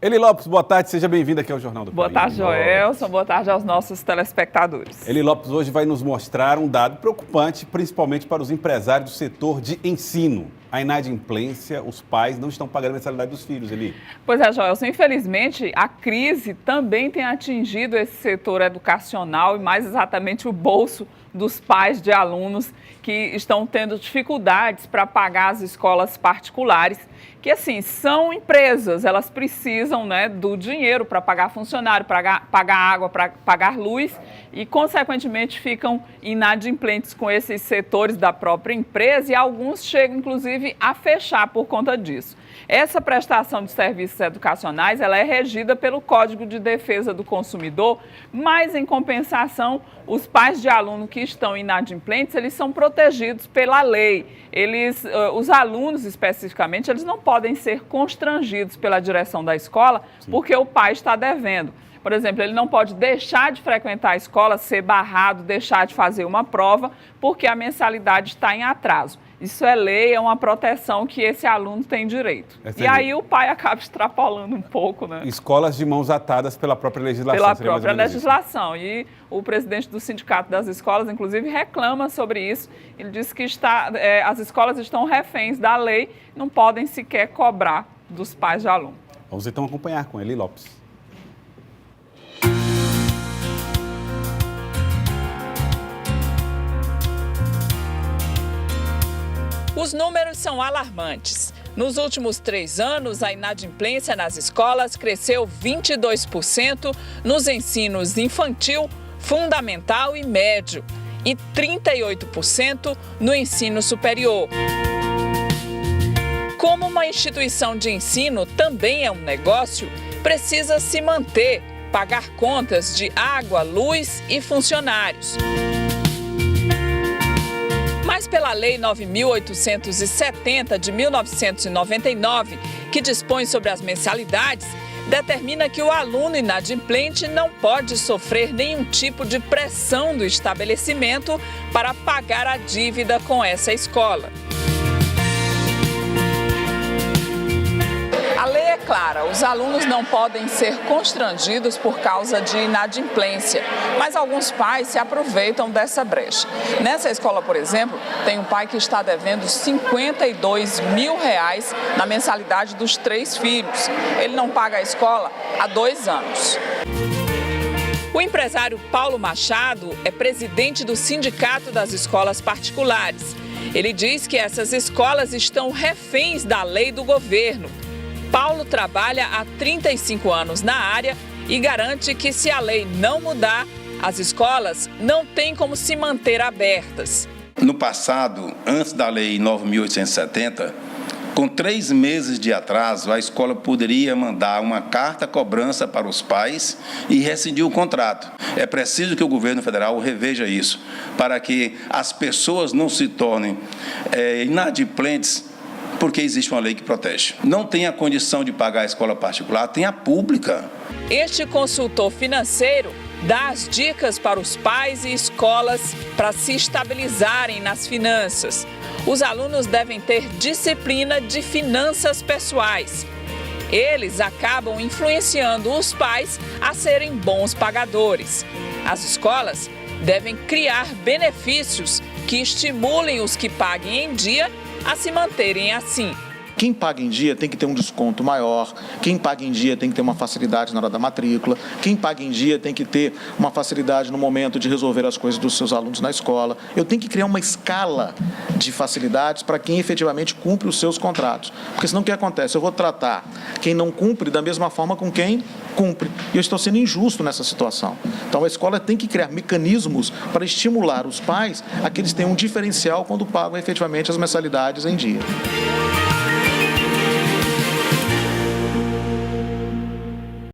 Eli Lopes, boa tarde, seja bem-vindo aqui ao Jornal do Boa País. tarde, Joelson. Boa tarde aos nossos telespectadores. Eli Lopes hoje vai nos mostrar um dado preocupante, principalmente para os empresários do setor de ensino. A inadimplência, os pais não estão pagando a mensalidade dos filhos, Eli. Pois é, Joelson, infelizmente a crise também tem atingido esse setor educacional e mais exatamente o bolso dos pais de alunos que estão tendo dificuldades para pagar as escolas particulares, que assim, são empresas, elas precisam, né, do dinheiro para pagar funcionário, pagar água, para pagar luz e consequentemente ficam inadimplentes com esses setores da própria empresa e alguns chegam inclusive a fechar por conta disso. Essa prestação de serviços educacionais, ela é regida pelo Código de Defesa do Consumidor, mas em compensação, os pais de aluno que estão inadimplentes, eles são protegidos pela lei. Os alunos especificamente, eles não podem ser constrangidos pela direção da escola porque o pai está devendo. Por exemplo, ele não pode deixar de frequentar a escola, ser barrado, deixar de fazer uma prova, porque a mensalidade está em atraso. Isso é lei, é uma proteção que esse aluno tem direito. E aí o pai acaba extrapolando um pouco, né? Escolas de mãos atadas pela própria legislação. Pela própria legislação. E o presidente do Sindicato das Escolas, inclusive, reclama sobre isso. Ele diz que as escolas estão reféns da lei, não podem sequer cobrar dos pais de aluno. Vamos então acompanhar com Eli Lopes. Os números são alarmantes. Nos últimos 3 anos, a inadimplência nas escolas cresceu 22% nos ensinos infantil, fundamental e médio e 38% no ensino superior. Como uma instituição de ensino também é um negócio, precisa se manter, pagar contas de água, luz e funcionários. Mas pela Lei 9.870 de 1999, que dispõe sobre as mensalidades, determina que o aluno inadimplente não pode sofrer nenhum tipo de pressão do estabelecimento para pagar a dívida com essa escola. A lei é clara, os alunos não podem ser constrangidos por causa de inadimplência, mas alguns pais se aproveitam dessa brecha. Nessa escola, por exemplo, tem um pai que está devendo R$52 mil na mensalidade dos 3 filhos. Ele não paga a escola há 2 anos. O empresário Paulo Machado é presidente do Sindicato das Escolas Particulares. Ele diz que essas escolas estão reféns da lei do governo. Paulo trabalha há 35 anos na área e garante que se a lei não mudar, as escolas não têm como se manter abertas. No passado, antes da Lei 9.870, com 3 meses de atraso, a escola poderia mandar uma carta cobrança para os pais e rescindir o contrato. É preciso que o governo federal reveja isso, para que as pessoas não se tornem inadimplentes, porque existe uma lei que protege. Não tem a condição de pagar a escola particular, tem a pública. Este consultor financeiro dá as dicas para os pais e escolas para se estabilizarem nas finanças. Os alunos devem ter disciplina de finanças pessoais. Eles acabam influenciando os pais a serem bons pagadores. As escolas devem criar benefícios que estimulem os que paguem em dia a se manterem assim. Quem paga em dia tem que ter um desconto maior, quem paga em dia tem que ter uma facilidade na hora da matrícula, quem paga em dia tem que ter uma facilidade no momento de resolver as coisas dos seus alunos na escola. Eu tenho que criar uma escala de facilidades para quem efetivamente cumpre os seus contratos. Porque senão o que acontece? Eu vou tratar quem não cumpre da mesma forma com quem cumpre. E eu estou sendo injusto nessa situação. Então a escola tem que criar mecanismos para estimular os pais a que eles tenham um diferencial quando pagam efetivamente as mensalidades em dia.